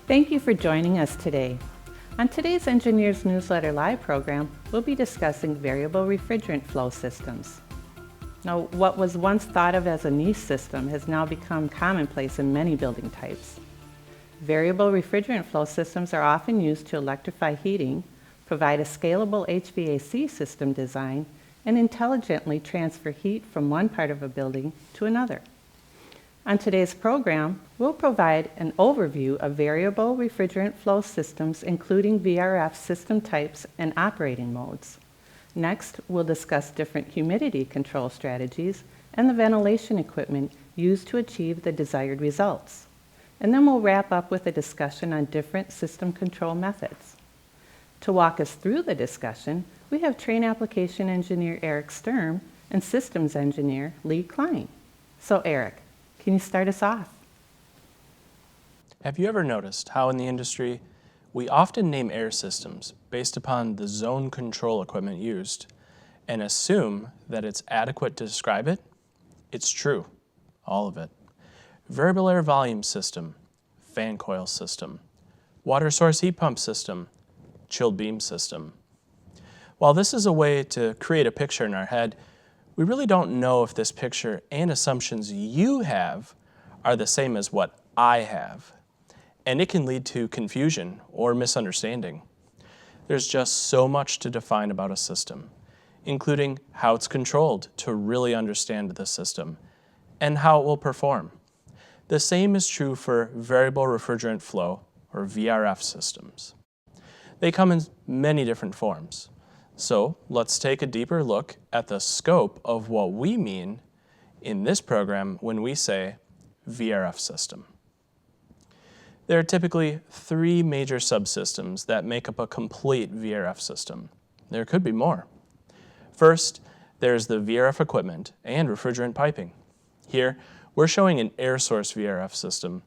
Thank you for joining us today. On today's Engineers Newsletter Live program, we'll be discussing variable refrigerant flow systems. Now, what was once thought of as a niche system has now become commonplace in many building types. Variable refrigerant flow systems are often used to electrify heating, provide a scalable HVAC system design, and intelligently transfer heat from one part of a building to another. On today's program, we'll provide an overview of variable refrigerant flow systems, including VRF system types and operating modes. Next, we'll discuss different humidity control strategies and the ventilation equipment used to achieve the desired results. And then we'll wrap up with a discussion on different system control methods. To walk us through the discussion, we have Trane Application Engineer Eric Sturm and Systems Engineer Cline. So Eric, can you start us off? Have you ever noticed how in the industry we often name air systems based upon the zone control equipment used and assume that it's adequate to describe it? It's true, all of it. Variable air volume system, fan coil system, water source heat pump system, chilled beam system. While this is a way to create a picture in our head, we really don't know if this picture and assumptions you have are the same as what I have, and it can lead to confusion or misunderstanding. There's just so much to define about a system, including how it's controlled to really understand the system, and how it will perform. The same is true for variable refrigerant flow, or VRF systems. They come in many different forms. So let's take a deeper look at the scope of what we mean in this program when we say VRF system. There are typically three major subsystems that make up a complete VRF system. There could be more. First, there's the VRF equipment and refrigerant piping. Here, we're showing an air source VRF system.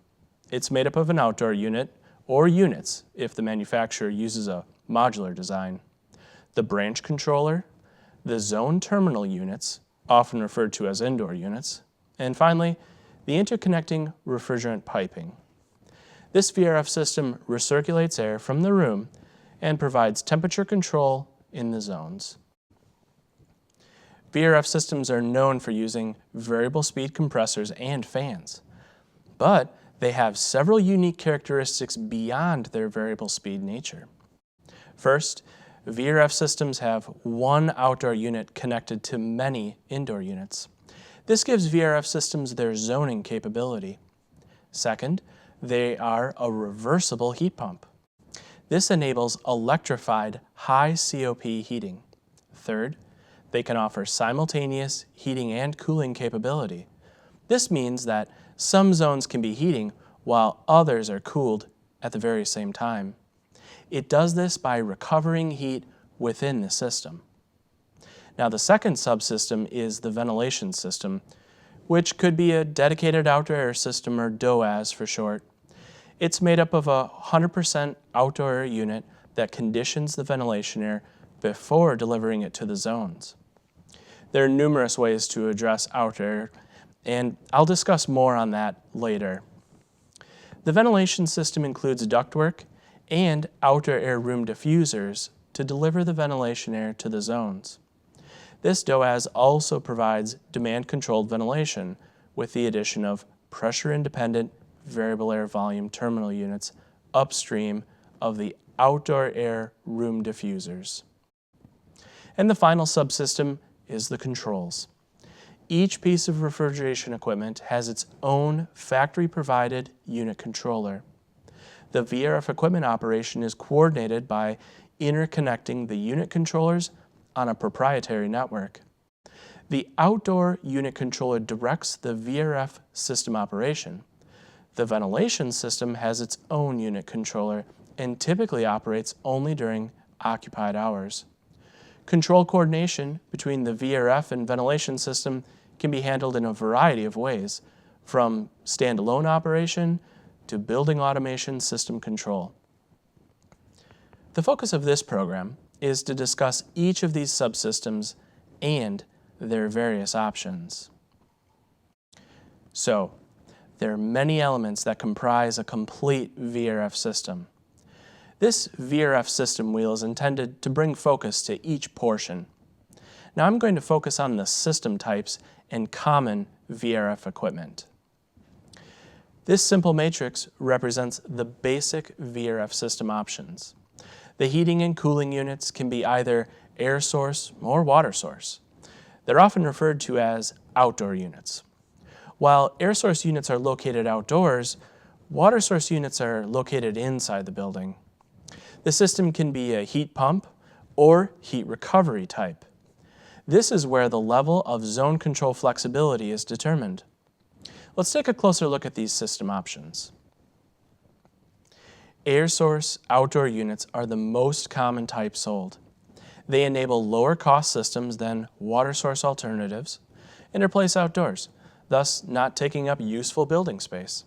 It's made up of an outdoor unit or units if the manufacturer uses a modular design, the branch controller, the zone terminal units, often referred to as indoor units, and finally, the interconnecting refrigerant piping. This VRF system recirculates air from the room and provides temperature control in the zones. VRF systems are known for using variable speed compressors and fans, but they have several unique characteristics beyond their variable speed nature. First, VRF systems have one outdoor unit connected to many indoor units. This gives VRF systems their zoning capability. Second, they are a reversible heat pump. This enables electrified high COP heating. Third, they can offer simultaneous heating and cooling capability. This means that some zones can be heating while others are cooled at the very same time. It does this by recovering heat within the system. Now, the second subsystem is the ventilation system, which could be a dedicated outdoor air system, or DOAS for short. It's made up of a 100% outdoor air unit that conditions the ventilation air before delivering it to the zones. There are numerous ways to address outdoor air, and I'll discuss more on that later. The ventilation system includes ductwork and outdoor air room diffusers to deliver the ventilation air to the zones. This DOAS also provides demand-controlled ventilation with the addition of pressure-independent variable air volume terminal units upstream of the outdoor air room diffusers. And the final subsystem is the controls. Each piece of refrigeration equipment has its own factory-provided unit controller. The VRF equipment operation is coordinated by interconnecting the unit controllers on a proprietary network. The outdoor unit controller directs the VRF system operation. The ventilation system has its own unit controller and typically operates only during occupied hours. Control coordination between the VRF and ventilation system can be handled in a variety of ways, from standalone operation to building automation system control. The focus of this program is to discuss each of these subsystems and their various options. So, there are many elements that comprise a complete VRF system. This VRF system wheel is intended to bring focus to each portion. Now I'm going to focus on the system types and common VRF equipment. This simple matrix represents the basic VRF system options. The heating and cooling units can be either air source or water source. They're often referred to as outdoor units. While air source units are located outdoors, water source units are located inside the building. The system can be a heat pump or heat recovery type. This is where the level of zone control flexibility is determined. Let's take a closer look at these system options. Air source outdoor units are the most common type sold. They enable lower cost systems than water source alternatives and are placed outdoors, thus not taking up useful building space.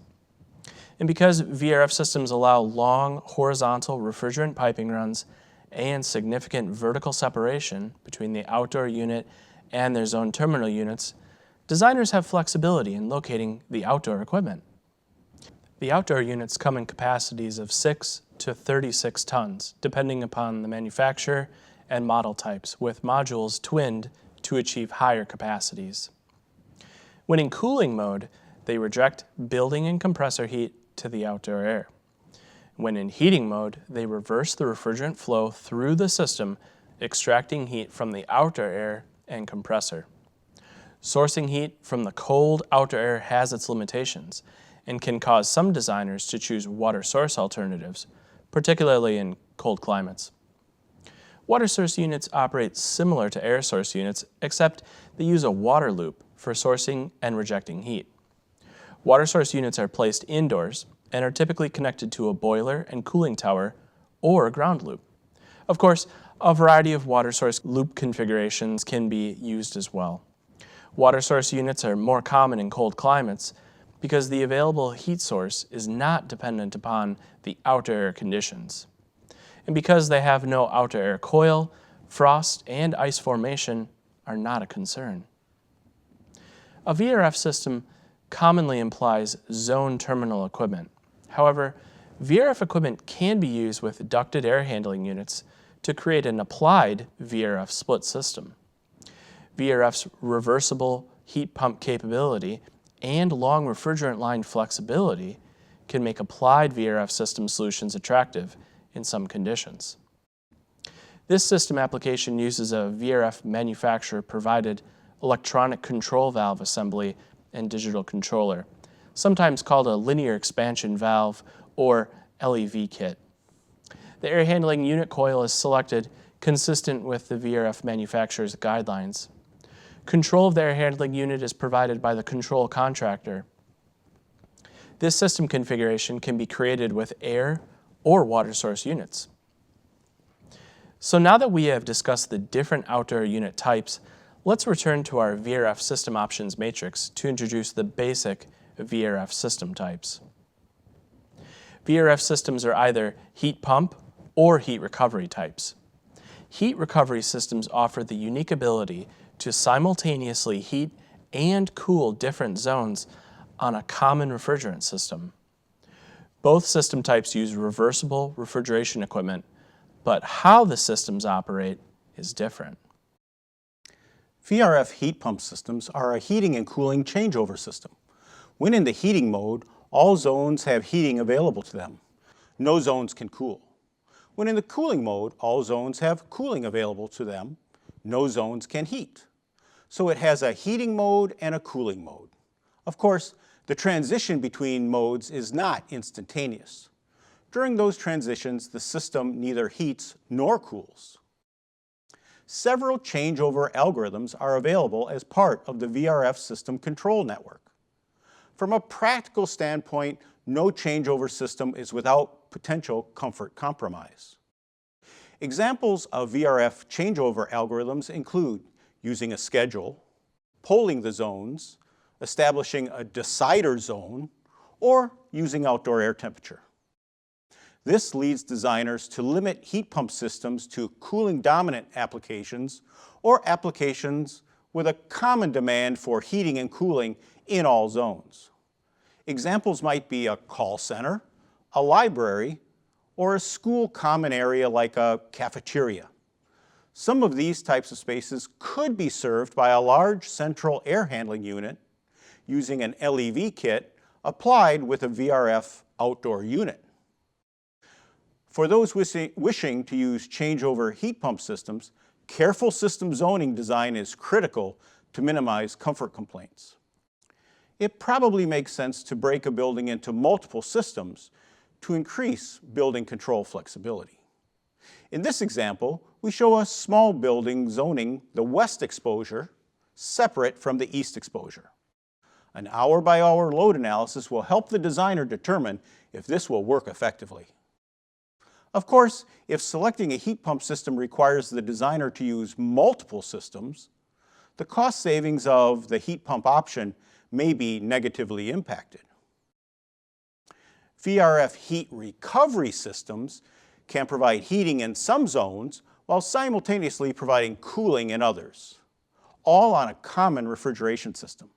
And because VRF systems allow long horizontal refrigerant piping runs and significant vertical separation between the outdoor unit and their zone terminal units, designers have flexibility in locating the outdoor equipment. The outdoor units come in capacities of 6 to 36 tons, depending upon the manufacturer and model types, with modules twinned to achieve higher capacities. When in cooling mode, they reject building and compressor heat to the outdoor air. When in heating mode, they reverse the refrigerant flow through the system, extracting heat from the outer air and compressor. Sourcing heat from the cold outer air has its limitations and can cause some designers to choose water source alternatives, particularly in cold climates. Water source units operate similar to air source units, except they use a water loop for sourcing and rejecting heat. Water source units are placed indoors and are typically connected to a boiler and cooling tower or a ground loop. Of course, a variety of water source loop configurations can be used as well. Water source units are more common in cold climates because the available heat source is not dependent upon the outer air conditions. And because they have no outer air coil, frost and ice formation are not a concern. A VRF system commonly implies zone terminal equipment. However, VRF equipment can be used with ducted air handling units to create an applied VRF split system. VRF's reversible heat pump capability and long refrigerant line flexibility can make applied VRF system solutions attractive in some conditions. This system application uses a VRF manufacturer-provided electronic control valve assembly and digital controller, sometimes called a linear expansion valve or LEV kit. The air handling unit coil is selected consistent with the VRF manufacturer's guidelines. Control of the air handling unit is provided by the control contractor. This system configuration can be created with air or water source units. So now that we have discussed the different outdoor unit types, let's return to our VRF system options matrix to introduce the basic VRF system types. VRF systems are either heat pump or heat recovery types. Heat recovery systems offer the unique ability to simultaneously heat and cool different zones on a common refrigerant system. Both system types use reversible refrigeration equipment, but how the systems operate is different. VRF heat pump systems are a heating and cooling changeover system. When in the heating mode, all zones have heating available to them. No zones can cool. When in the cooling mode, all zones have cooling available to them. No zones can heat. So it has a heating mode and a cooling mode. Of course, the transition between modes is not instantaneous. During those transitions, the system neither heats nor cools. Several changeover algorithms are available as part of the VRF system control network. From a practical standpoint, no changeover system is without potential comfort compromise. Examples of VRF changeover algorithms include using a schedule, polling the zones, establishing a decider zone, or using outdoor air temperature. This leads designers to limit heat pump systems to cooling dominant applications or applications with a common demand for heating and cooling in all zones. Examples might be a call center, a library, or a school common area like a cafeteria. Some of these types of spaces could be served by a large central air handling unit using an LEV kit applied with a VRF outdoor unit. For those wishing to use changeover heat pump systems, careful system zoning design is critical to minimize comfort complaints. It probably makes sense to break a building into multiple systems to increase building control flexibility. In this example, we show a small building zoning the west exposure separate from the east exposure. An hour-by-hour load analysis will help the designer determine if this will work effectively. Of course, if selecting a heat pump system requires the designer to use multiple systems, the cost savings of the heat pump option may be negatively impacted. VRF heat recovery systems can provide heating in some zones while simultaneously providing cooling in others, all on a common refrigeration system.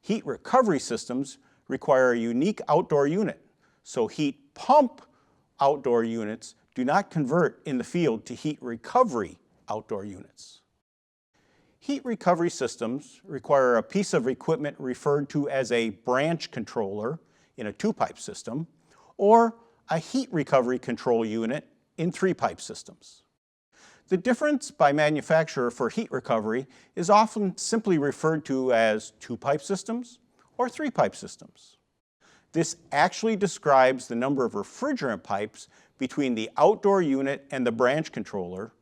Heat recovery systems require a unique outdoor unit, so heat pump outdoor units do not convert in the field to heat recovery outdoor units. Heat recovery systems require a piece of equipment referred to as a branch controller in a 2-pipe system, or a heat recovery control unit in 3-pipe systems. The difference by manufacturer for heat recovery is often simply referred to as 2-pipe systems or 3-pipe systems. This actually describes the number of refrigerant pipes between the outdoor unit and the branch controller,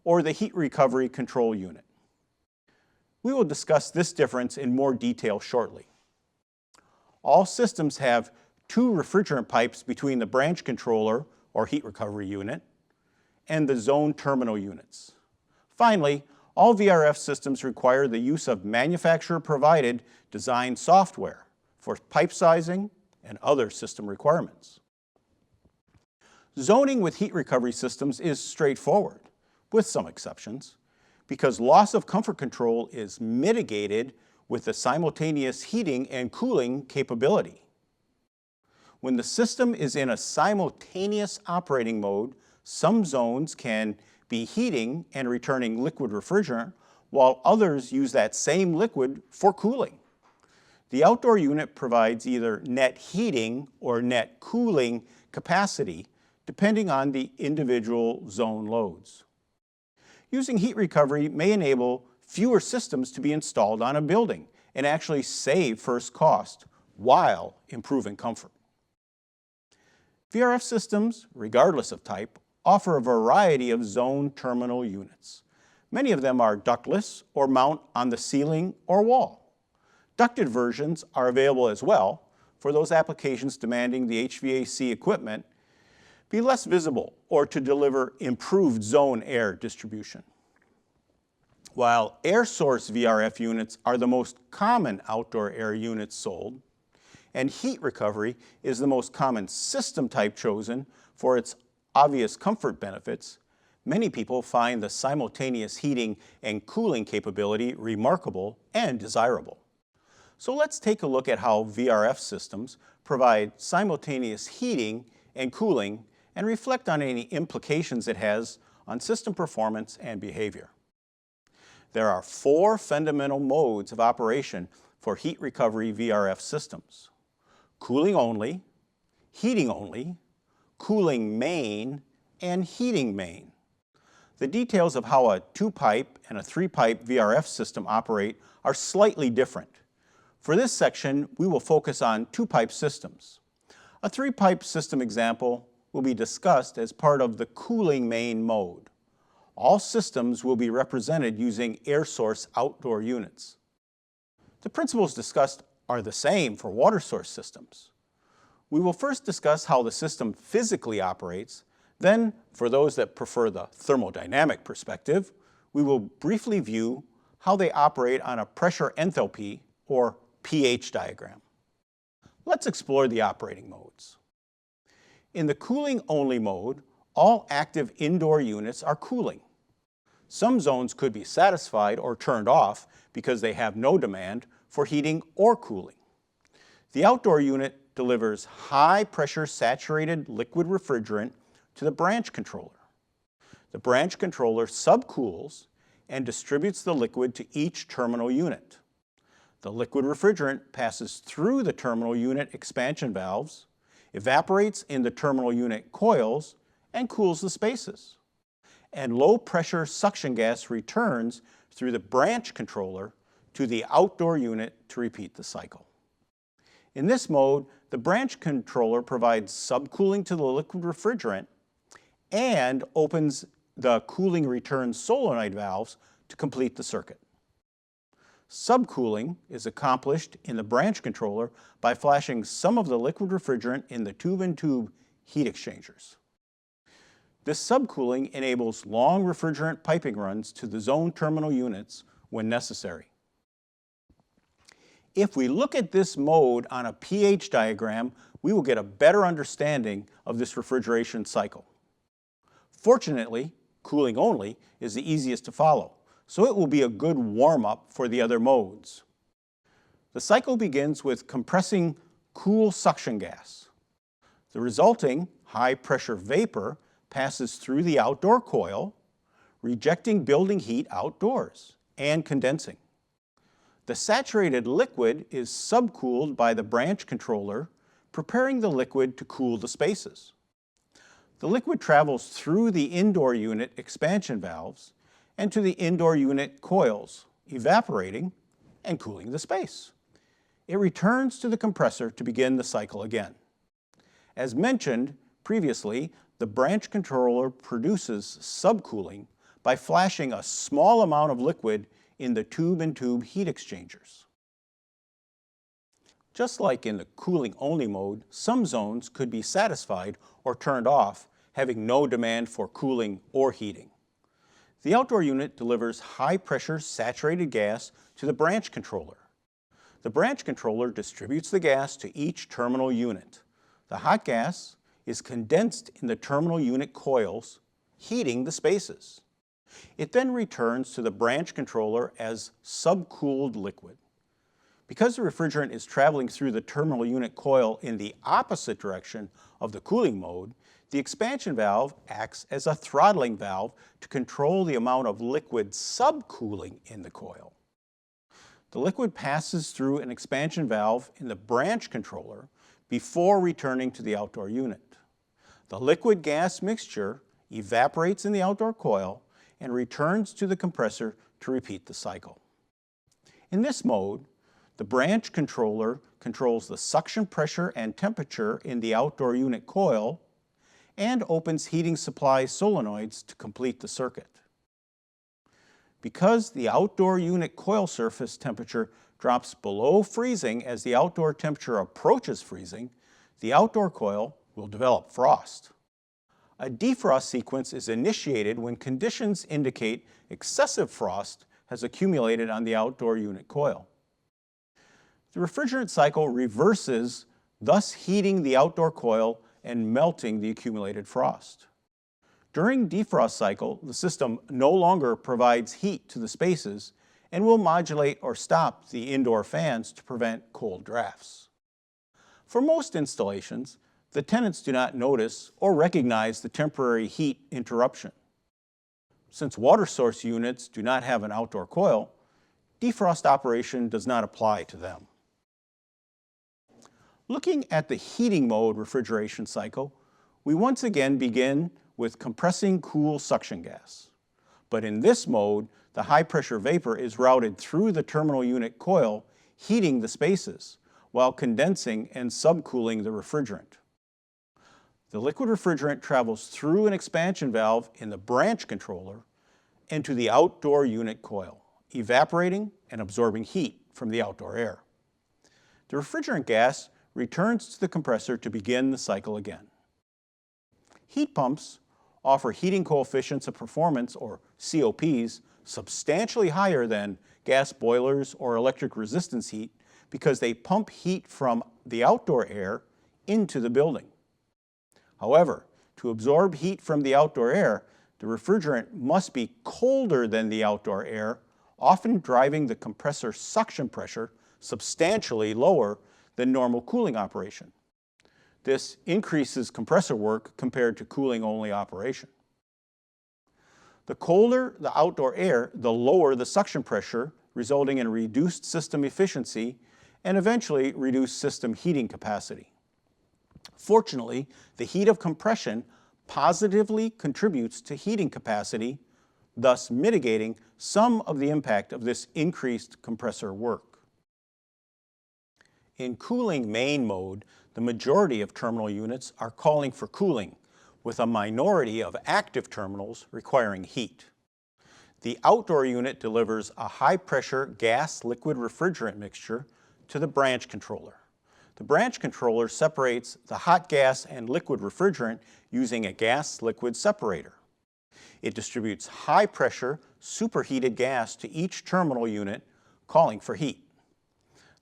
or the heat recovery control unit. We will discuss this difference in more detail shortly. All systems have 2 refrigerant pipes between the branch controller, or heat recovery unit, and the zone terminal units. Finally, all VRF systems require the use of manufacturer-provided design software for pipe sizing and other system requirements. Zoning with heat recovery systems is straightforward, with some exceptions, because loss of comfort control is mitigated with the simultaneous heating and cooling capability. When the system is in a simultaneous operating mode, some zones can be heating and returning liquid refrigerant, while others use that same liquid for cooling. The outdoor unit provides either net heating or net cooling capacity, depending on the individual zone loads. Using heat recovery may enable fewer systems to be installed on a building and actually save first cost while improving comfort. VRF systems, regardless of type, offer a variety of zone terminal units. Many of them are ductless or mount on the ceiling or wall. Ducted versions are available as well for those applications demanding the HVAC equipment be less visible or to deliver improved zone air distribution. While air source VRF units are the most common outdoor air units sold, and heat recovery is the most common system type chosen for its obvious comfort benefits, many people find the simultaneous heating and cooling capability remarkable and desirable. So let's take a look at how VRF systems provide simultaneous heating and cooling and reflect on any implications it has on system performance and behavior. There are 4 fundamental modes of operation for heat recovery VRF systems: cooling only, heating only, cooling main, and heating main. The details of how a 2-pipe and a 3-pipe VRF system operate are slightly different. For this section, we will focus on 2-pipe systems. A 3-pipe system example will be discussed as part of the cooling main mode. All systems will be represented using air source outdoor units. The principles discussed are the same for water source systems. We will first discuss how the system physically operates. Then, for those that prefer the thermodynamic perspective, we will briefly view how they operate on a pressure enthalpy, or pH diagram. Let's explore the operating modes. In the cooling only mode, all active indoor units are cooling. Some zones could be satisfied or turned off because they have no demand for heating or cooling. The outdoor unit delivers high-pressure saturated liquid refrigerant to the branch controller. The branch controller subcools and distributes the liquid to each terminal unit. The liquid refrigerant passes through the terminal unit expansion valves, evaporates in the terminal unit coils, and cools the spaces. And low-pressure suction gas returns through the branch controller to the outdoor unit to repeat the cycle. In this mode, the branch controller provides subcooling to the liquid refrigerant and opens the cooling return solenoid valves to complete the circuit. Subcooling is accomplished in the branch controller by flashing some of the liquid refrigerant in the tube-in-tube heat exchangers. This subcooling enables long refrigerant piping runs to the zone terminal units when necessary. If we look at this mode on a pH diagram, we will get a better understanding of this refrigeration cycle. Fortunately, cooling only is the easiest to follow, so it will be a good warm-up for the other modes. The cycle begins with compressing cool suction gas. The resulting high-pressure vapor passes through the outdoor coil, rejecting building heat outdoors and condensing. The saturated liquid is subcooled by the branch controller, preparing the liquid to cool the spaces. The liquid travels through the indoor unit expansion valves and to the indoor unit coils, evaporating and cooling the space. It returns to the compressor to begin the cycle again. As mentioned previously, the branch controller produces subcooling by flashing a small amount of liquid in the tube-in-tube heat exchangers. Just like in the cooling-only mode, some zones could be satisfied or turned off, having no demand for cooling or heating. The outdoor unit delivers high-pressure saturated gas to the branch controller. The branch controller distributes the gas to each terminal unit. The hot gas is condensed in the terminal unit coils, heating the spaces. It then returns to the branch controller as subcooled liquid. Because the refrigerant is traveling through the terminal unit coil in the opposite direction of the cooling mode, the expansion valve acts as a throttling valve to control the amount of liquid subcooling in the coil. The liquid passes through an expansion valve in the branch controller before returning to the outdoor unit. The liquid gas mixture evaporates in the outdoor coil and returns to the compressor to repeat the cycle. In this mode, the branch controller controls the suction pressure and temperature in the outdoor unit coil and opens heating supply solenoids to complete the circuit. Because the outdoor unit coil surface temperature drops below freezing as the outdoor temperature approaches freezing, the outdoor coil will develop frost. A defrost sequence is initiated when conditions indicate excessive frost has accumulated on the outdoor unit coil. The refrigerant cycle reverses, thus heating the outdoor coil and melting the accumulated frost. During defrost cycle, the system no longer provides heat to the spaces and will modulate or stop the indoor fans to prevent cold drafts. For most installations, the tenants do not notice or recognize the temporary heat interruption. Since water source units do not have an outdoor coil, defrost operation does not apply to them. Looking at the heating mode refrigeration cycle, we once again begin with compressing cool suction gas. But in this mode, the high pressure vapor is routed through the terminal unit coil, heating the spaces, while condensing and subcooling the refrigerant. The liquid refrigerant travels through an expansion valve in the branch controller and to the outdoor unit coil, evaporating and absorbing heat from the outdoor air. The refrigerant gas returns to the compressor to begin the cycle again. Heat pumps offer heating coefficients of performance, or COPs, substantially higher than gas boilers or electric resistance heat because they pump heat from the outdoor air into the building. However, to absorb heat from the outdoor air, the refrigerant must be colder than the outdoor air, often driving the compressor suction pressure substantially lower than normal cooling operation. This increases compressor work compared to cooling-only operation. The colder the outdoor air, the lower the suction pressure, resulting in reduced system efficiency and eventually reduced system heating capacity. Fortunately, the heat of compression positively contributes to heating capacity, thus mitigating some of the impact of this increased compressor work. In cooling main mode, the majority of terminal units are calling for cooling, with a minority of active terminals requiring heat. The outdoor unit delivers a high-pressure gas-liquid refrigerant mixture to the branch controller. The branch controller separates the hot gas and liquid refrigerant using a gas-liquid separator. It distributes high-pressure, superheated gas to each terminal unit, calling for heat.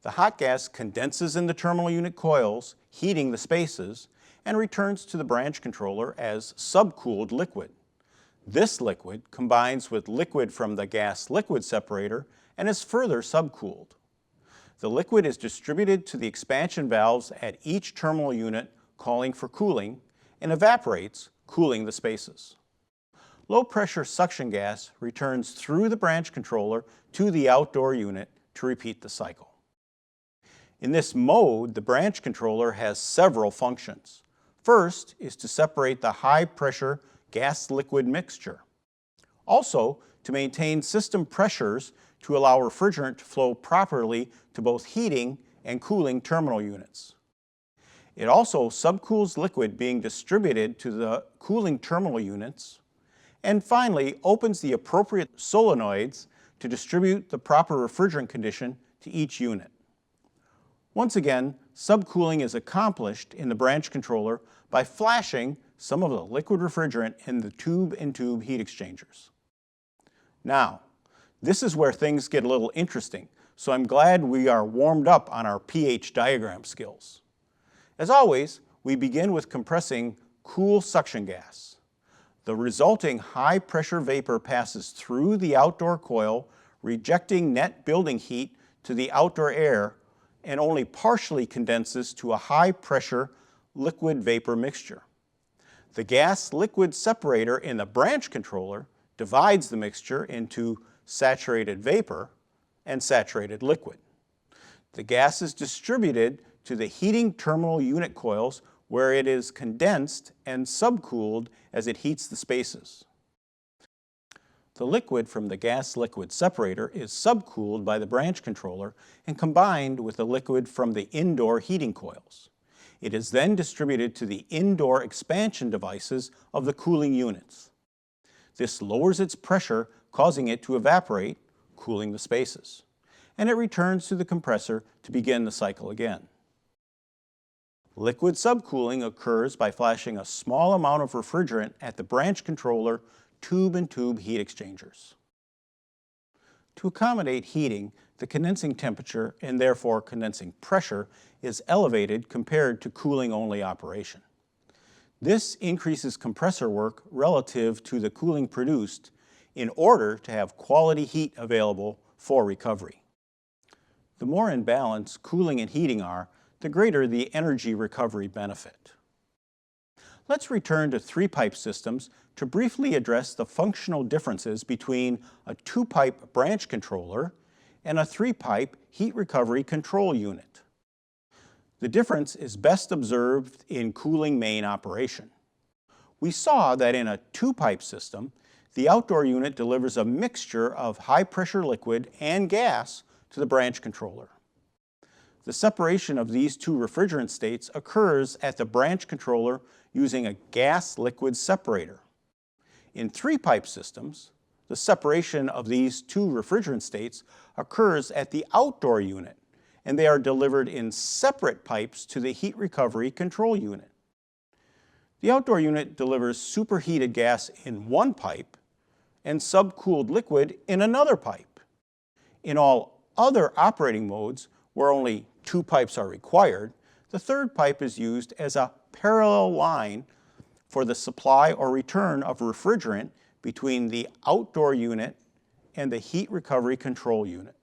The hot gas condenses in the terminal unit coils, heating the spaces, and returns to the branch controller as subcooled liquid. This liquid combines with liquid from the gas-liquid separator and is further subcooled. The liquid is distributed to the expansion valves at each terminal unit, calling for cooling, and evaporates, cooling the spaces. Low-pressure suction gas returns through the branch controller to the outdoor unit to repeat the cycle. In this mode, the branch controller has several functions. First is to separate the high-pressure gas-liquid mixture. Also, to maintain system pressures to allow refrigerant to flow properly to both heating and cooling terminal units. It also subcools liquid being distributed to the cooling terminal units, and finally opens the appropriate solenoids to distribute the proper refrigerant condition to each unit. Once again, subcooling is accomplished in the branch controller by flashing some of the liquid refrigerant in the tube-in-tube heat exchangers. Now, this is where things get a little interesting, so I'm glad we are warmed up on our pH diagram skills. As always, we begin with compressing cool suction gas. The resulting high-pressure vapor passes through the outdoor coil, rejecting net building heat to the outdoor air, and only partially condenses to a high-pressure liquid-vapor mixture. The gas-liquid separator in the branch controller divides the mixture into saturated vapor and saturated liquid. The gas is distributed to the heating terminal unit coils where it is condensed and subcooled as it heats the spaces. The liquid from the gas-liquid separator is subcooled by the branch controller and combined with the liquid from the indoor heating coils. It is then distributed to the indoor expansion devices of the cooling units. This lowers its pressure, causing it to evaporate, cooling the spaces. And it returns to the compressor to begin the cycle again. Liquid subcooling occurs by flashing a small amount of refrigerant at the branch controller tube-in-tube heat exchangers. To accommodate heating, the condensing temperature and therefore condensing pressure is elevated compared to cooling-only operation. This increases compressor work relative to the cooling produced in order to have quality heat available for recovery. The more in balance cooling and heating are, the greater the energy recovery benefit. Let's return to three-pipe systems to briefly address the functional differences between a two-pipe branch controller and a three-pipe heat recovery control unit. The difference is best observed in cooling main operation. We saw that in a two-pipe system, the outdoor unit delivers a mixture of high-pressure liquid and gas to the branch controller. The separation of these two refrigerant states occurs at the branch controller using a gas-liquid separator. In three-pipe systems, the separation of these two refrigerant states occurs at the outdoor unit, and they are delivered in separate pipes to the heat recovery control unit. The outdoor unit delivers superheated gas in one pipe and subcooled liquid in another pipe. In all other operating modes, where only two pipes are required, the third pipe is used as a parallel line for the supply or return of refrigerant between the outdoor unit and the heat recovery control unit.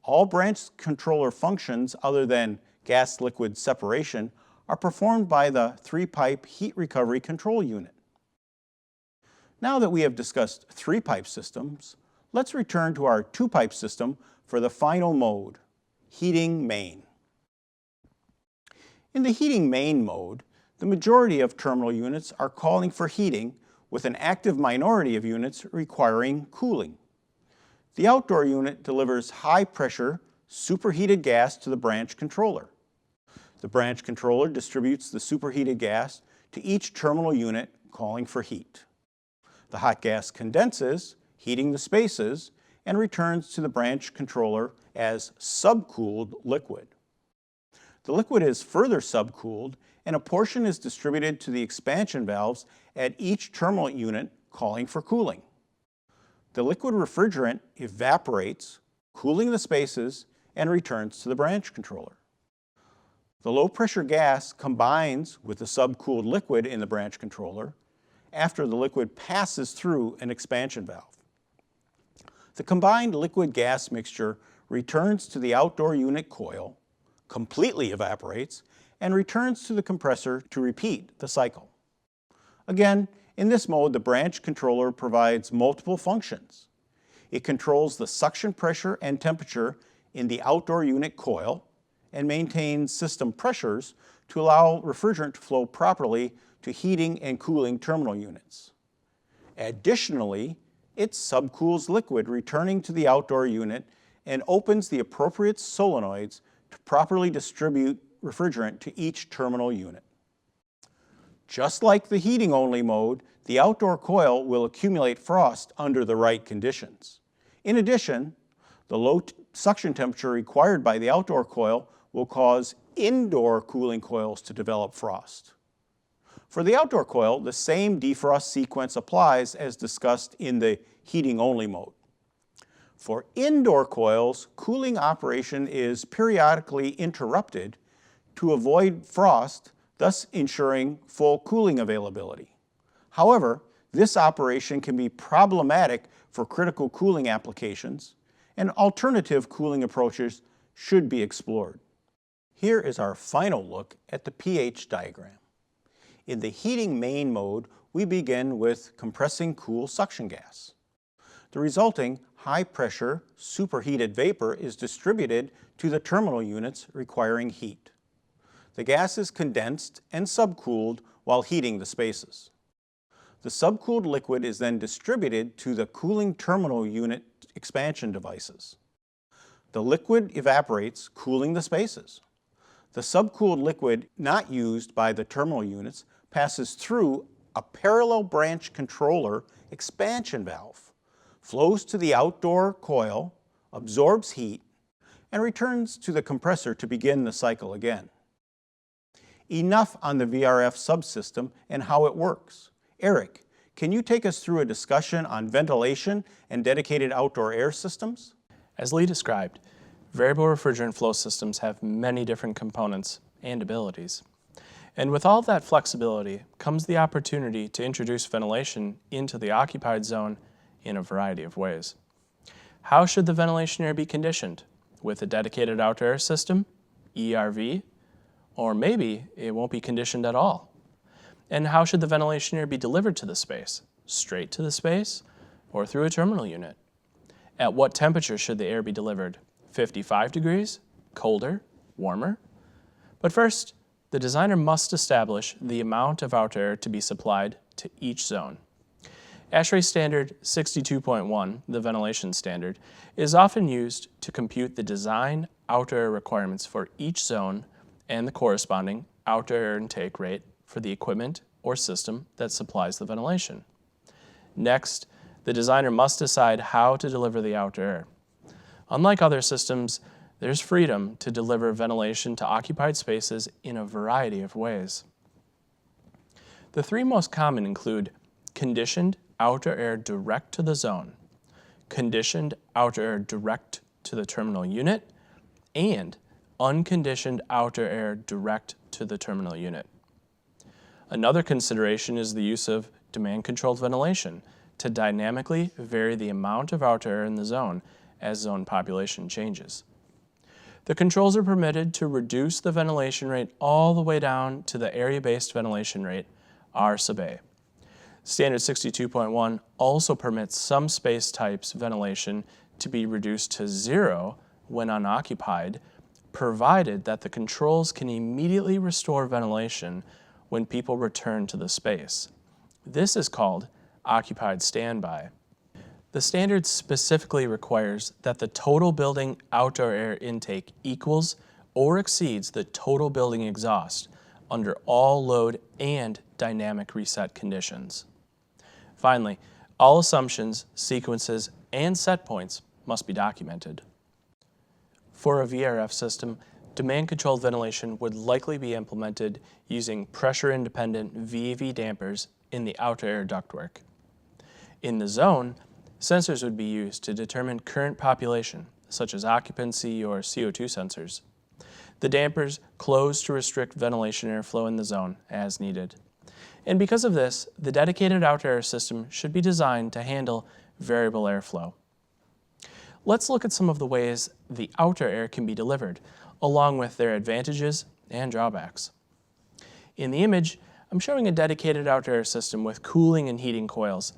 All branch controller functions other than gas-liquid separation are performed by the 3-pipe heat recovery control unit. Now that we have discussed 3-pipe systems, let's return to our 2-pipe system for the final mode, heating main. In the heating main mode, the majority of terminal units are calling for heating, with an active minority of units requiring cooling. The outdoor unit delivers high-pressure, superheated gas to the branch controller. The branch controller distributes the superheated gas to each terminal unit calling for heat. The hot gas condenses, heating the spaces, and returns to the branch controller as subcooled liquid. The liquid is further subcooled, and a portion is distributed to the expansion valves at each terminal unit calling for cooling. The liquid refrigerant evaporates, cooling the spaces, and returns to the branch controller. The low-pressure gas combines with the subcooled liquid in the branch controller after the liquid passes through an expansion valve. The combined liquid-gas mixture returns to the outdoor unit coil, completely evaporates, and returns to the compressor to repeat the cycle. Again, in this mode, the branch controller provides multiple functions. It controls the suction pressure and temperature in the outdoor unit coil and maintains system pressures to allow refrigerant to flow properly to heating and cooling terminal units. Additionally, it subcools liquid returning to the outdoor unit and opens the appropriate solenoids to properly distribute refrigerant to each terminal unit. Just like the heating-only mode, the outdoor coil will accumulate frost under the right conditions. In addition, the low suction temperature required by the outdoor coil will cause indoor cooling coils to develop frost. For the outdoor coil, the same defrost sequence applies as discussed in the heating-only mode. For indoor coils, cooling operation is periodically interrupted to avoid frost, thus ensuring full cooling availability. However, this operation can be problematic for critical cooling applications, and alternative cooling approaches should be explored. Here is our final look at the pH diagram. In the heating main mode, we begin with compressing cool suction gas. The resulting high-pressure, superheated vapor is distributed to the terminal units requiring heat. The gas is condensed and subcooled while heating the spaces. The subcooled liquid is then distributed to the cooling terminal unit expansion devices. The liquid evaporates, cooling the spaces. The subcooled liquid not used by the terminal units passes through a parallel branch controller expansion valve, flows to the outdoor coil, absorbs heat, and returns to the compressor to begin the cycle again. Enough on the VRF subsystem and how it works. Eric, can you take us through a discussion on ventilation and dedicated outdoor air systems? As Lee described, variable refrigerant flow systems have many different components and abilities. And with all of that flexibility comes the opportunity to introduce ventilation into the occupied zone in a variety of ways. How should the ventilation air be conditioned? With a dedicated outdoor air system, ERV, or maybe it won't be conditioned at all. And how should the ventilation air be delivered to the space? Straight to the space or through a terminal unit? At what temperature should the air be delivered? 55 degrees, colder, warmer? But first, the designer must establish the amount of outdoor air to be supplied to each zone. ASHRAE standard 62.1, the ventilation standard, is often used to compute the design outdoor air requirements for each zone and the corresponding outdoor air intake rate for the equipment or system that supplies the ventilation. Next, the designer must decide how to deliver the outdoor air. Unlike other systems, there's freedom to deliver ventilation to occupied spaces in a variety of ways. The three most common include conditioned outdoor air direct to the zone, conditioned outdoor air direct to the terminal unit, and unconditioned outdoor air direct to the terminal unit. Another consideration is the use of demand-controlled ventilation to dynamically vary the amount of outdoor air in the zone as zone population changes. The controls are permitted to reduce the ventilation rate all the way down to the area-based ventilation rate, R sub A. Standard 62.1 also permits some space types ventilation to be reduced to 0 when unoccupied, provided that the controls can immediately restore ventilation when people return to the space. This is called occupied standby. The standard specifically requires that the total building outdoor air intake equals or exceeds the total building exhaust under all load and dynamic reset conditions. Finally, all assumptions, sequences, and set points must be documented. For a VRF system, demand-controlled ventilation would likely be implemented using pressure-independent VAV dampers in the outer air ductwork. In the zone, sensors would be used to determine current population, such as occupancy or CO2 sensors. The dampers close to restrict ventilation airflow in the zone as needed. And because of this, the dedicated outer air system should be designed to handle variable airflow. Let's look at some of the ways the outer air can be delivered, along with their advantages and drawbacks. In the image, I'm showing a dedicated outer air system with cooling and heating coils,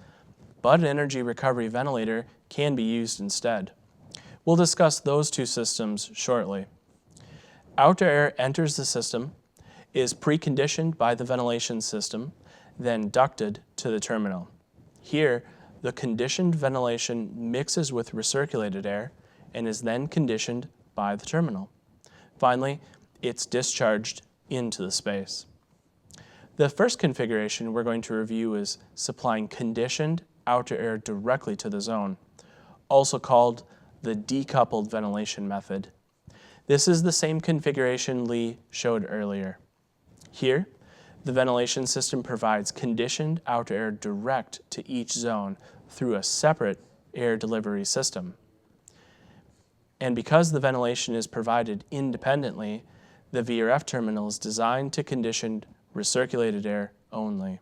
but an energy recovery ventilator can be used instead. We'll discuss those two systems shortly. Outer air enters the system, is preconditioned by the ventilation system, then ducted to the terminal. Here, the conditioned ventilation mixes with recirculated air and is then conditioned by the terminal. Finally, it's discharged into the space. The first configuration we're going to review is supplying conditioned outer air directly to the zone, also called the decoupled ventilation method. This is the same configuration Lee showed earlier. Here, the ventilation system provides conditioned outer air direct to each zone through a separate air delivery system. And because the ventilation is provided independently, the VRF terminal is designed to condition recirculated air only.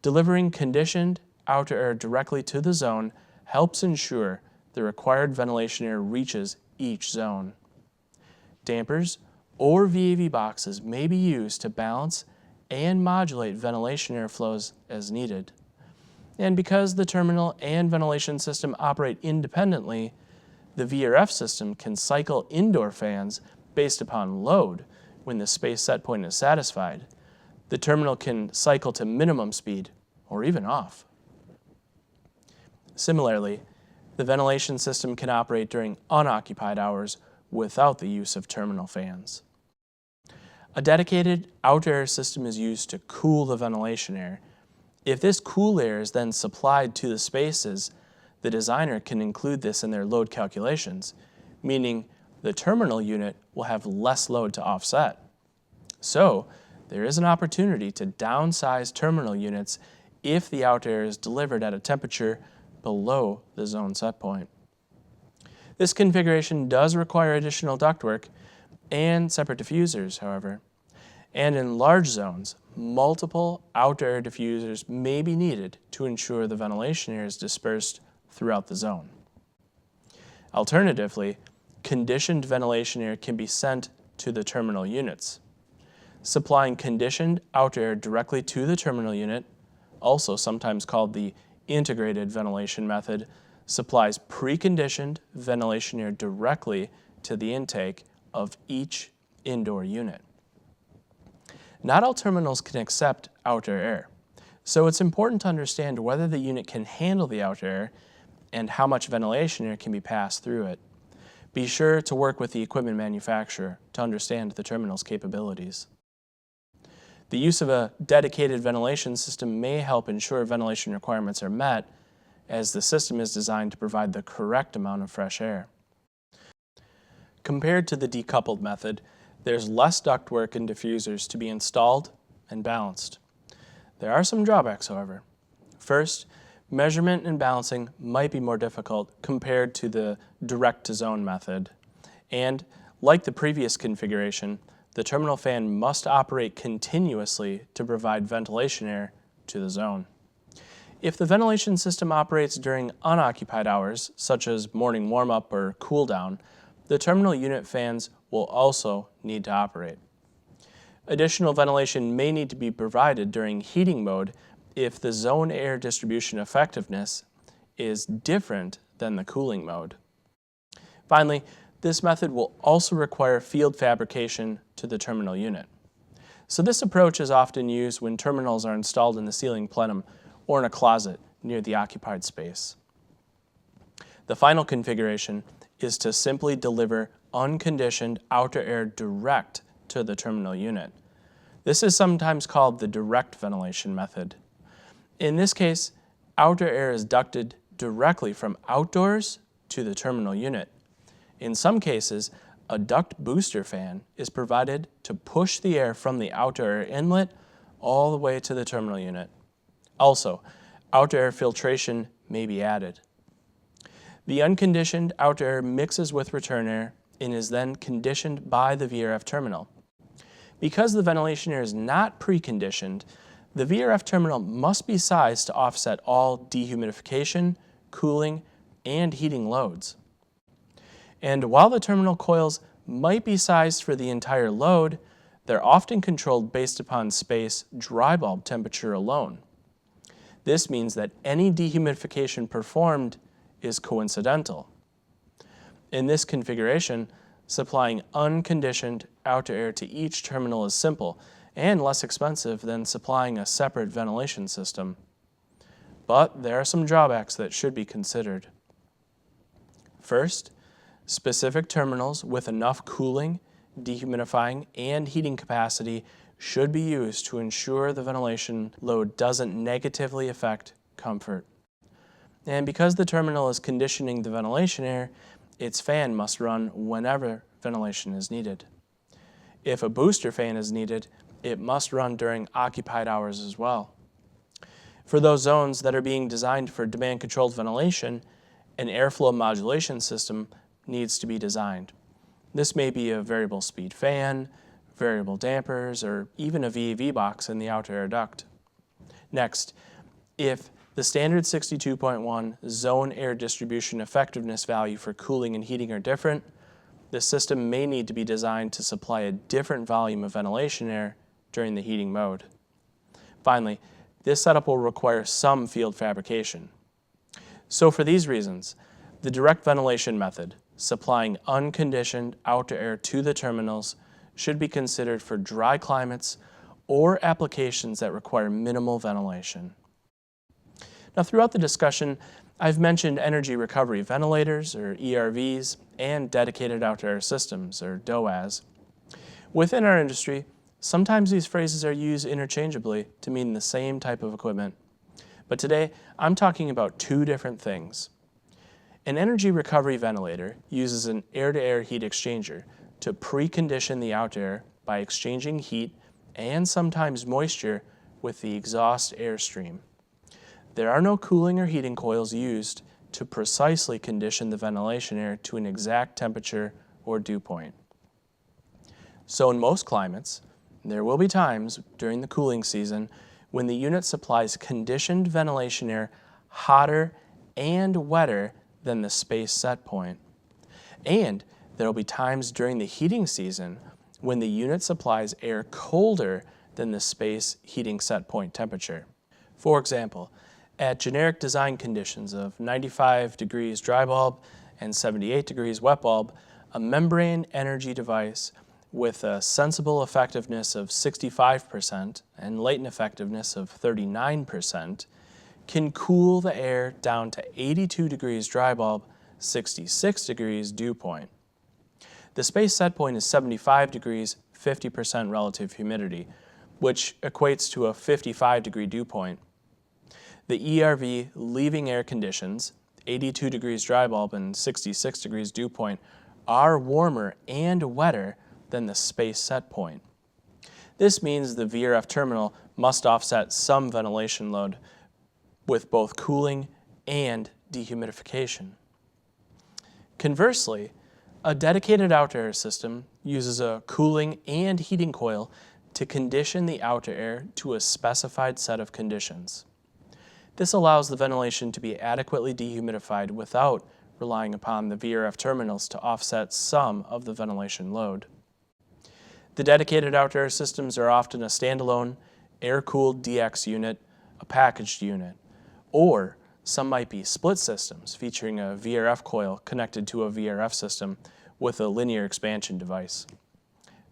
Delivering conditioned outer air directly to the zone helps ensure the required ventilation air reaches each zone. Dampers or VAV boxes may be used to balance and modulate ventilation airflows as needed. And because the terminal and ventilation system operate independently, the VRF system can cycle indoor fans based upon load when the space set point is satisfied. The terminal can cycle to minimum speed or even off. Similarly, the ventilation system can operate during unoccupied hours without the use of terminal fans. A dedicated outer air system is used to cool the ventilation air. If this cool air is then supplied to the spaces, the designer can include this in their load calculations, meaning the terminal unit will have less load to offset. So, there is an opportunity to downsize terminal units if the outer air is delivered at a temperature below the zone set point. This configuration does require additional ductwork and separate diffusers, however. And in large zones, multiple outer air diffusers may be needed to ensure the ventilation air is dispersed throughout the zone. Alternatively, conditioned ventilation air can be sent to the terminal units. Supplying conditioned outer air directly to the terminal unit, also sometimes called the integrated ventilation method, supplies preconditioned ventilation air directly to the intake of each indoor unit. Not all terminals can accept outer air, so it's important to understand whether the unit can handle the outer air and how much ventilation air can be passed through it. Be sure to work with the equipment manufacturer to understand the terminal's capabilities. The use of a dedicated ventilation system may help ensure ventilation requirements are met, as the system is designed to provide the correct amount of fresh air. Compared to the decoupled method, there's less ductwork and diffusers to be installed and balanced. There are some drawbacks, however. First, measurement and balancing might be more difficult compared to the direct-to-zone method. And, like the previous configuration, the terminal fan must operate continuously to provide ventilation air to the zone. If the ventilation system operates during unoccupied hours, such as morning warm-up or cool-down, the terminal unit fans will also need to operate. Additional ventilation may need to be provided during heating mode if the zone air distribution effectiveness is different than the cooling mode. Finally, this method will also require field fabrication to the terminal unit. So this approach is often used when terminals are installed in the ceiling plenum or in a closet near the occupied space. The final configuration is to simply deliver unconditioned outer air direct to the terminal unit. This is sometimes called the direct ventilation method. In this case, outer air is ducted directly from outdoors to the terminal unit. In some cases, a duct booster fan is provided to push the air from the outer air inlet all the way to the terminal unit. Also, outer air filtration may be added. The unconditioned outer air mixes with return air and is then conditioned by the VRF terminal. Because the ventilation air is not preconditioned, the VRF terminal must be sized to offset all dehumidification, cooling, and heating loads. And while the terminal coils might be sized for the entire load, they're often controlled based upon space dry bulb temperature alone. This means that any dehumidification performed is coincidental. In this configuration, supplying unconditioned outer air to each terminal is simple and less expensive than supplying a separate ventilation system. But there are some drawbacks that should be considered. First, specific terminals with enough cooling, dehumidifying, and heating capacity should be used to ensure the ventilation load doesn't negatively affect comfort. And because the terminal is conditioning the ventilation air, its fan must run whenever ventilation is needed. If a booster fan is needed, it must run during occupied hours as well. For those zones that are being designed for demand-controlled ventilation, an airflow modulation system needs to be designed. This may be a variable speed fan, variable dampers, or even a VAV box in the outer air duct. Next, if the standard 62.1 zone air distribution effectiveness value for cooling and heating are different, the system may need to be designed to supply a different volume of ventilation air during the heating mode. Finally, this setup will require some field fabrication. So for these reasons, the direct ventilation method, supplying unconditioned outer air to the terminals, should be considered for dry climates or applications that require minimal ventilation. Now, throughout the discussion, I've mentioned energy recovery ventilators, or ERVs, and dedicated outer air systems, or DOAS. Within our industry, sometimes these phrases are used interchangeably to mean the same type of equipment. But today, I'm talking about two different things. An energy recovery ventilator uses an air-to-air heat exchanger to precondition the outer air by exchanging heat and sometimes moisture with the exhaust airstream. There are no cooling or heating coils used to precisely condition the ventilation air to an exact temperature or dew point. So in most climates, there will be times during the cooling season when the unit supplies conditioned ventilation air hotter and wetter than the space set point. And there will be times during the heating season when the unit supplies air colder than the space heating set point temperature. For example, at generic design conditions of 95 degrees dry bulb and 78 degrees wet bulb, a membrane energy device with a sensible effectiveness of 65% and latent effectiveness of 39% can cool the air down to 82 degrees dry bulb, 66 degrees dew point. The space set point is 75 degrees, 50% relative humidity, which equates to a 55 degree dew point. The ERV leaving air conditions, 82 degrees dry bulb and 66 degrees dew point, are warmer and wetter than the space set point. This means the VRF terminal must offset some ventilation load with both cooling and dehumidification. Conversely, a dedicated outer air system uses a cooling and heating coil to condition the outer air to a specified set of conditions. This allows the ventilation to be adequately dehumidified without relying upon the VRF terminals to offset some of the ventilation load. The dedicated outdoor air systems are often a standalone, air-cooled DX unit, a packaged unit, or some might be split systems featuring a VRF coil connected to a VRF system with a linear expansion device.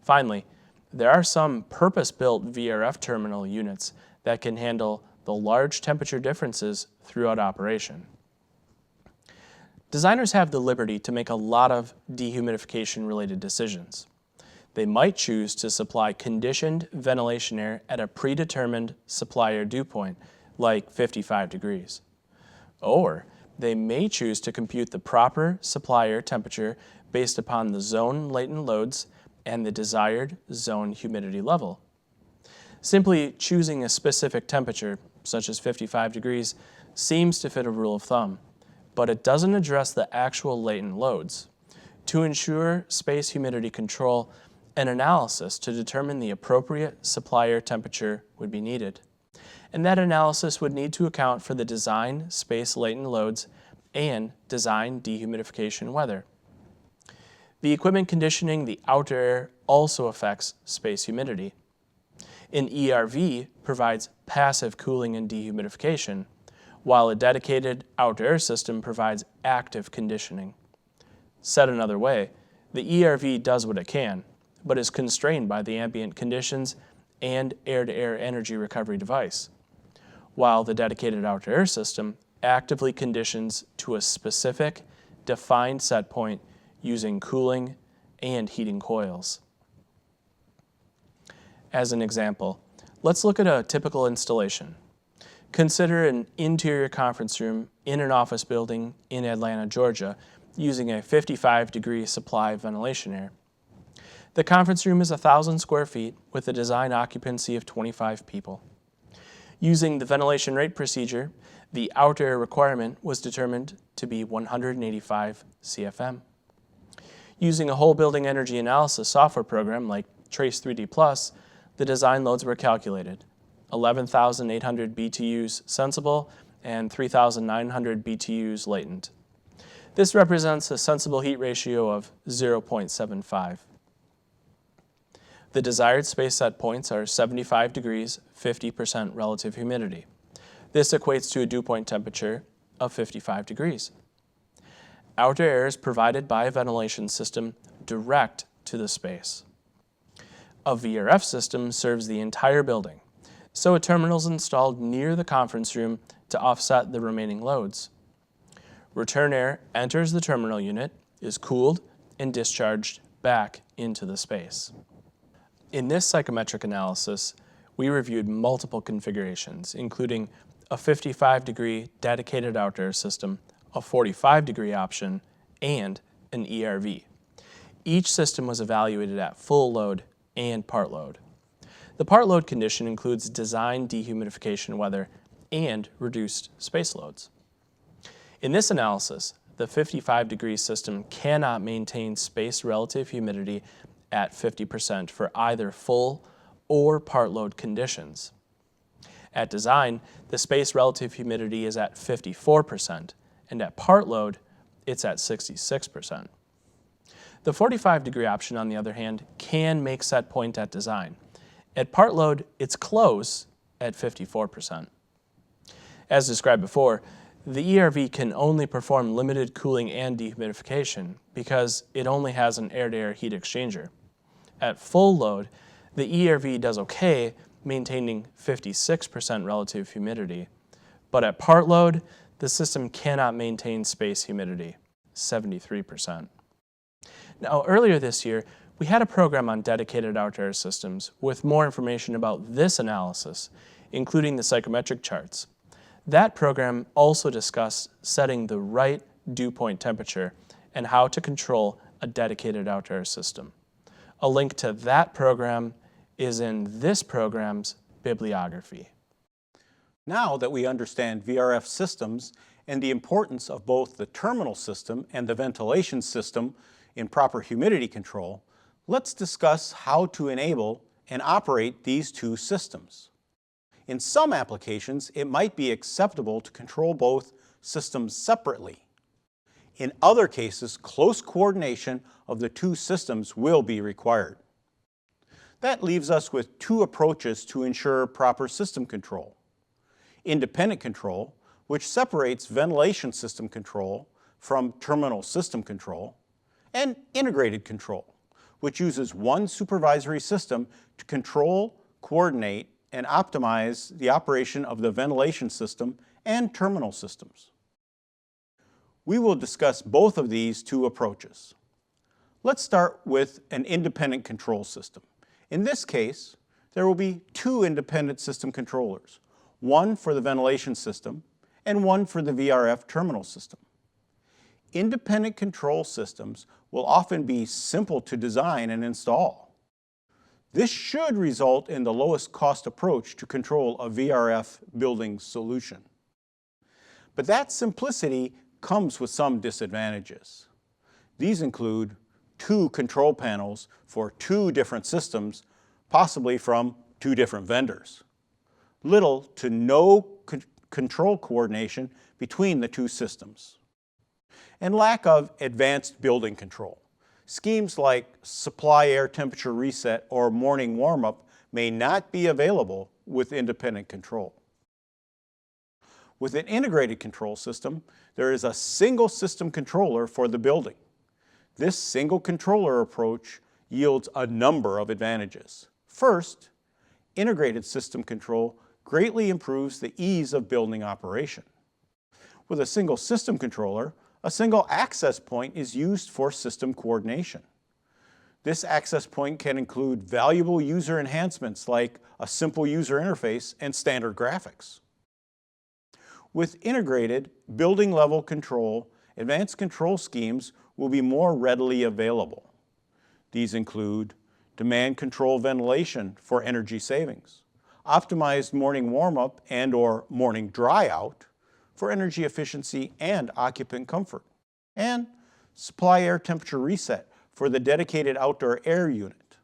Finally, there are some purpose-built VRF terminal units that can handle the large temperature differences throughout operation. Designers have the liberty to make a lot of dehumidification-related decisions. They might choose to supply conditioned ventilation air at a predetermined supply air dew point, like 55 degrees. Or they may choose to compute the proper supply air temperature based upon the zone latent loads and the desired zone humidity level. Simply choosing a specific temperature, such as 55 degrees, seems to fit a rule of thumb, but it doesn't address the actual latent loads. To ensure space humidity control, an analysis to determine the appropriate supply air temperature would be needed. And that analysis would need to account for the design space latent loads and design dehumidification weather. The equipment conditioning the outer air also affects space humidity. An ERV provides passive cooling and dehumidification, while a dedicated outdoor air system provides active conditioning. Said another way, the ERV does what it can, but is constrained by the ambient conditions and air-to-air energy recovery device, while the dedicated outdoor air system actively conditions to a specific, defined set point using cooling and heating coils. As an example, let's look at a typical installation. Consider an interior conference room in an office building in Atlanta, Georgia, using a 55-degree supply of ventilation air. The conference room is 1,000 square feet with a design occupancy of 25 people. Using the ventilation rate procedure, the outdoor air requirement was determined to be 185 CFM. Using a whole building energy analysis software program like Trace 3D Plus, the design loads were calculated. 11,800 BTUs sensible and 3,900 BTUs latent. This represents a sensible heat ratio of 0.75. The desired space set points are 75 degrees, 50% relative humidity. This equates to a dew point temperature of 55 degrees. Outdoor air is provided by a ventilation system direct to the space. A VRF system serves the entire building, so a terminal is installed near the conference room to offset the remaining loads. Return air enters the terminal unit, is cooled, and discharged back into the space. In this psychrometric analysis, we reviewed multiple configurations, including a 55-degree dedicated outdoor system, a 45-degree option, and an ERV. Each system was evaluated at full load and part load. The part load condition includes design dehumidification weather and reduced space loads. In this analysis, the 55-degree system cannot maintain space relative humidity at 50% for either full or part load conditions. At design, the space relative humidity is at 54%, and at part load, it's at 66%. The 45-degree option, on the other hand, can make set point at design. At part load, it's close at 54%. As described before, the ERV can only perform limited cooling and dehumidification because it only has an air-to-air heat exchanger. At full load, the ERV does okay, maintaining 56% relative humidity, but at part load, the system cannot maintain space humidity, 73%. Now, earlier this year, we had a program on dedicated outdoor air systems with more information about this analysis, including the psychrometric charts. That program also discussed setting the right dew point temperature and how to control a dedicated outdoor air system. A link to that program is in this program's bibliography. Now that we understand VRF systems and the importance of both the terminal system and the ventilation system in proper humidity control, let's discuss how to enable and operate these two systems. In some applications, it might be acceptable to control both systems separately. In other cases, close coordination of the two systems will be required. That leaves us with two approaches to ensure proper system control. Independent control, which separates ventilation system control from terminal system control, and integrated control, which uses one supervisory system to control, coordinate, and optimize the operation of the ventilation system and terminal systems. We will discuss both of these two approaches. Let's start with an independent control system. In this case, there will be two independent system controllers, one for the ventilation system and one for the VRF terminal system. Independent control systems will often be simple to design and install. This should result in the lowest cost approach to control a VRF building solution. But that simplicity comes with some disadvantages. These include two control panels for two different systems, possibly from two different vendors. Little to no control coordination between the two systems. And lack of advanced building control. Schemes like supply air temperature reset or morning warm-up may not be available with independent control. With an integrated control system, there is a single system controller for the building. This single controller approach yields a number of advantages. First, integrated system control greatly improves the ease of building operation. With a single system controller, a single access point is used for system coordination. This access point can include valuable user enhancements like a simple user interface and standard graphics. With integrated building level control, advanced control schemes will be more readily available. These include demand control ventilation for energy savings, optimized morning warm-up and/or morning dry-out for energy efficiency and occupant comfort, and supply air temperature reset for the dedicated outdoor air unit.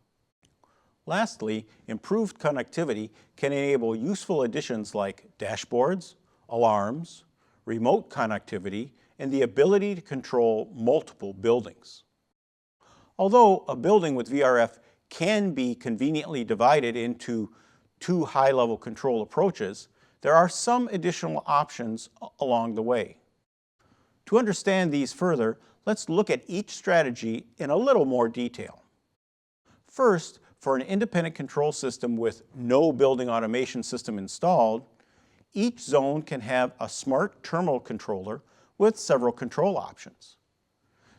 Lastly, improved connectivity can enable useful additions like dashboards, alarms, remote connectivity, and the ability to control multiple buildings. Although a building with VRF can be conveniently divided into two high-level control approaches, there are some additional options along the way. To understand these further, let's look at each strategy in a little more detail. First, for an independent control system with no building automation system installed, each zone can have a smart terminal controller with several control options.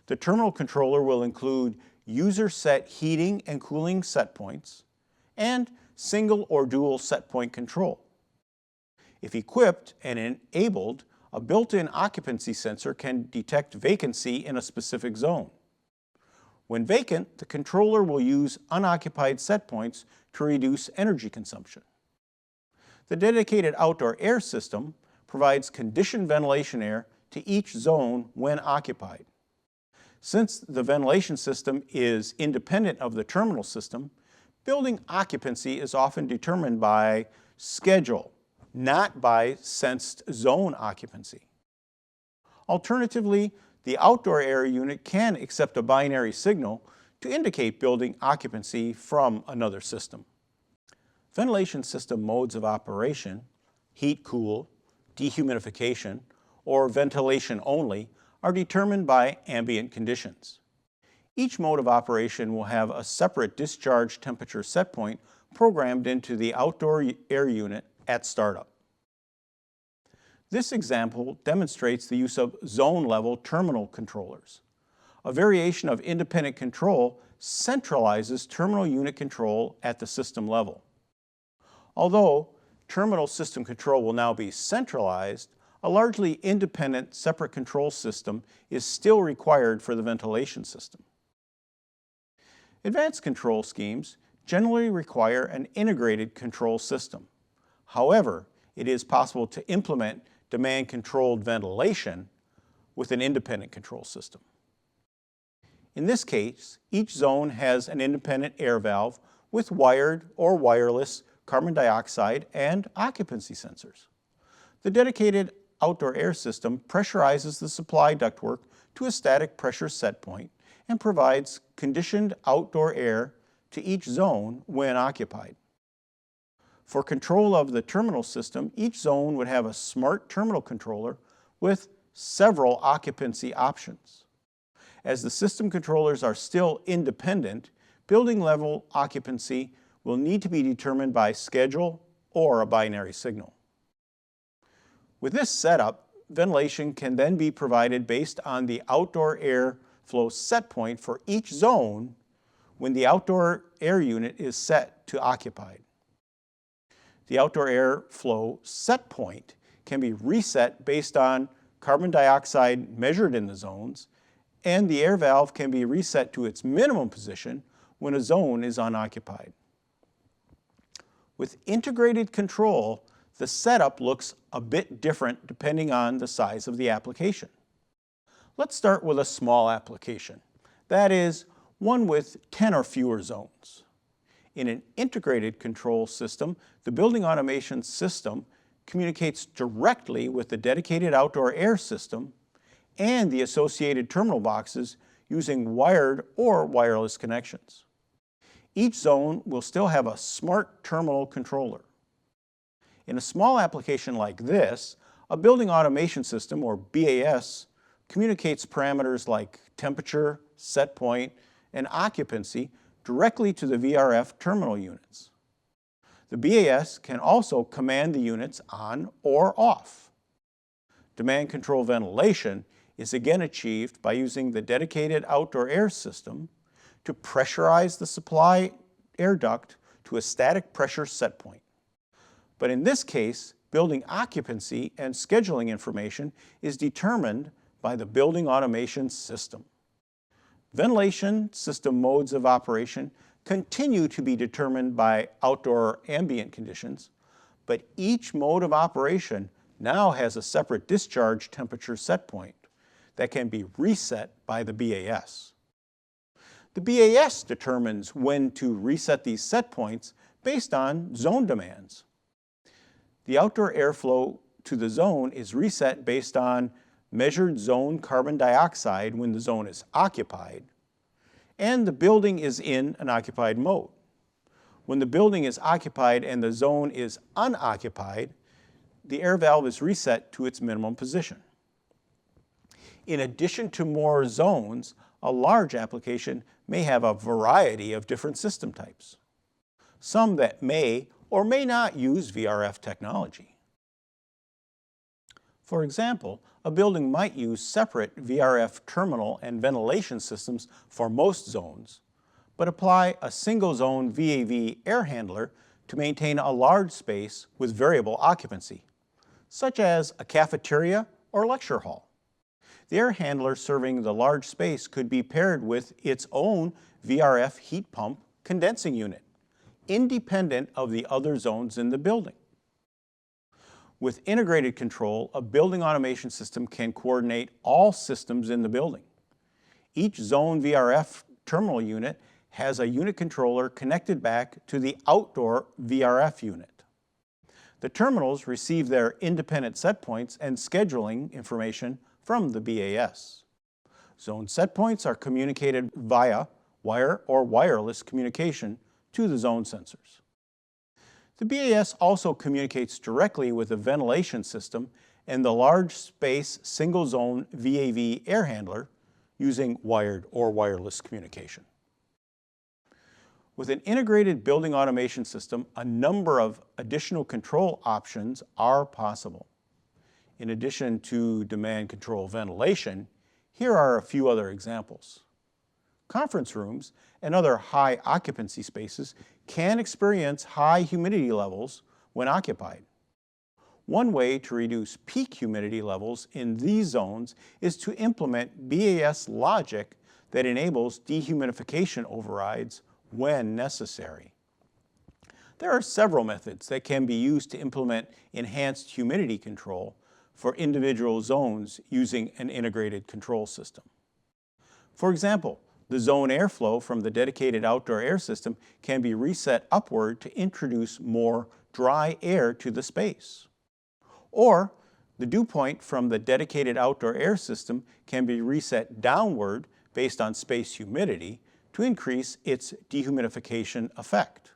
The terminal controller will include user-set heating and cooling set points and single or dual set point control. If equipped and enabled, a built-in occupancy sensor can detect vacancy in a specific zone. When vacant, the controller will use unoccupied set points to reduce energy consumption. The dedicated outdoor air system provides conditioned ventilation air to each zone when occupied. Since the ventilation system is independent of the terminal system, building occupancy is often determined by schedule, not by sensed zone occupancy. Alternatively, the outdoor air unit can accept a binary signal to indicate building occupancy from another system. Ventilation system modes of operation, heat-cool, dehumidification, or ventilation only, are determined by ambient conditions. Each mode of operation will have a separate discharge temperature set point programmed into the outdoor air unit at startup. This example demonstrates the use of zone-level terminal controllers. A variation of independent control centralizes terminal unit control at the system level. Although terminal system control will now be centralized, a largely independent separate control system is still required for the ventilation system. Advanced control schemes generally require an integrated control system. However, it is possible to implement demand-controlled ventilation with an independent control system. In this case, each zone has an independent air valve with wired or wireless carbon dioxide and occupancy sensors. The dedicated outdoor air system pressurizes the supply ductwork to a static pressure set point and provides conditioned outdoor air to each zone when occupied. For control of the terminal system, each zone would have a smart terminal controller with several occupancy options. As the system controllers are still independent, building level occupancy will need to be determined by schedule or a binary signal. With this setup, ventilation can then be provided based on the outdoor air flow set point for each zone when the outdoor air unit is set to occupied. The outdoor air flow set point can be reset based on carbon dioxide measured in the zones, and the air valve can be reset to its minimum position when a zone is unoccupied. With integrated control, the setup looks a bit different depending on the size of the application. Let's start with a small application, that is, one with 10 or fewer zones. In an integrated control system, the building automation system communicates directly with the dedicated outdoor air system and the associated terminal boxes using wired or wireless connections. Each zone will still have a smart terminal controller. In a small application like this, a building automation system, or BAS, communicates parameters like temperature, set point, and occupancy directly to the VRF terminal units. The BAS can also command the units on or off. Demand control ventilation is again achieved by using the dedicated outdoor air system to pressurize the supply air duct to a static pressure set point. But in this case, building occupancy and scheduling information is determined by the building automation system. Ventilation system modes of operation continue to be determined by outdoor ambient conditions, but each mode of operation now has a separate discharge temperature set point that can be reset by the BAS. The BAS determines when to reset these set points based on zone demands. The outdoor airflow to the zone is reset based on measured zone carbon dioxide when the zone is occupied, and the building is in an occupied mode. When the building is occupied and the zone is unoccupied, the air valve is reset to its minimum position. In addition to more zones, a large application may have a variety of different system types, some that may or may not use VRF technology. For example, a building might use separate VRF terminal and ventilation systems for most zones, but apply a single zone VAV air handler to maintain a large space with variable occupancy, such as a cafeteria or lecture hall. The air handler serving the large space could be paired with its own VRF heat pump condensing unit, independent of the other zones in the building. With integrated control, a building automation system can coordinate all systems in the building. Each zone VRF terminal unit has a unit controller connected back to the outdoor VRF unit. The terminals receive their independent set points and scheduling information from the BAS. Zone set points are communicated via wire or wireless communication to the zone sensors. The BAS also communicates directly with the ventilation system and the large space single zone VAV air handler using wired or wireless communication. With an integrated building automation system, a number of additional control options are possible. In addition to demand control ventilation, here are a few other examples. Conference rooms and other high occupancy spaces can experience high humidity levels when occupied. One way to reduce peak humidity levels in these zones is to implement BAS logic that enables dehumidification overrides when necessary. There are several methods that can be used to implement enhanced humidity control for individual zones using an integrated control system. For example, the zone airflow from the dedicated outdoor air system can be reset upward to introduce more dry air to the space. Or The dew point from the dedicated outdoor air system can be reset downward based on space humidity to increase its dehumidification effect.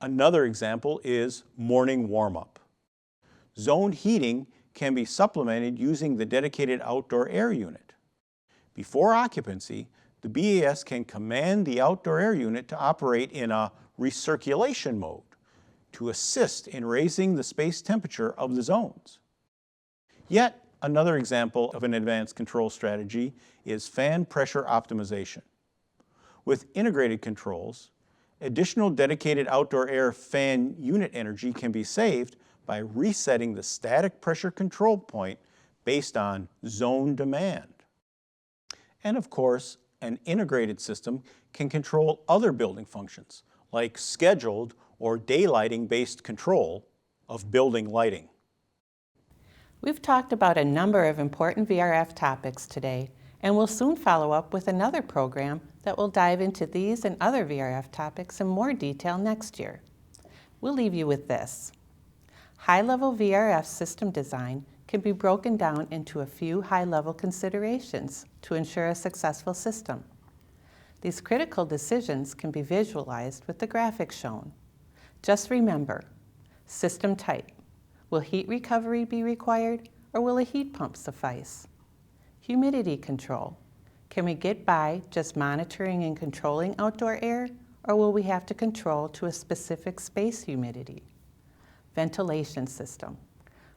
Another example is morning warm-up. Zone heating can be supplemented using the dedicated outdoor air unit. Before occupancy, the BAS can command the outdoor air unit to operate in a recirculation mode to assist in raising the space temperature of the zones. Yet another example of an advanced control strategy is fan pressure optimization. With integrated controls, additional dedicated outdoor air fan unit energy can be saved by resetting the static pressure control point based on zone demand. And of course, an integrated system can control other building functions, like scheduled or daylighting-based control of building lighting. We've talked about a number of important VRF topics today, and we'll soon follow up with another program that will dive into these and other VRF topics in more detail next year. We'll leave you with this. High-level VRF system design can be broken down into a few high-level considerations to ensure a successful system. These critical decisions can be visualized with the graphic shown. Just remember, system type. Will heat recovery be required, or will a heat pump suffice? Humidity control. Can we get by just monitoring and controlling outdoor air, or will we have to control to a specific space humidity? Ventilation system.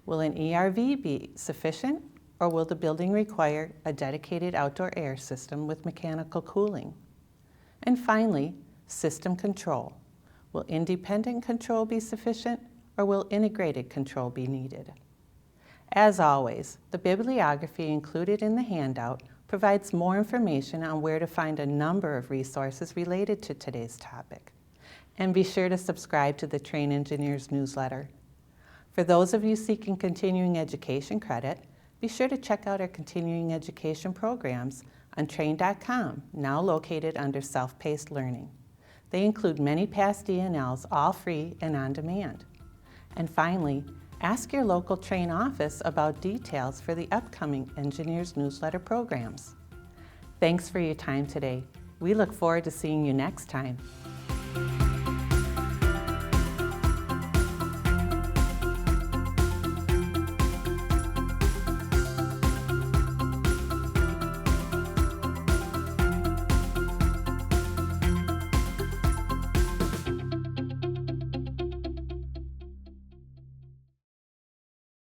Will an ERV be sufficient, or will the building require a dedicated outdoor air system with mechanical cooling? And finally, system control. Will independent control be sufficient, or will integrated control be needed? As always, the bibliography included in the handout provides more information on where to find a number of resources related to today's topic. And be sure to subscribe to the Trane Engineers Newsletter. For those of you seeking continuing education credit, be sure to check out our continuing education programs on Trane.com, now located under Self-Paced Learning. They include many past DNLs, all free and on demand. And finally, ask your local Trane office about details for the upcoming Engineers Newsletter programs. Thanks for your time today. We look forward to seeing you next time.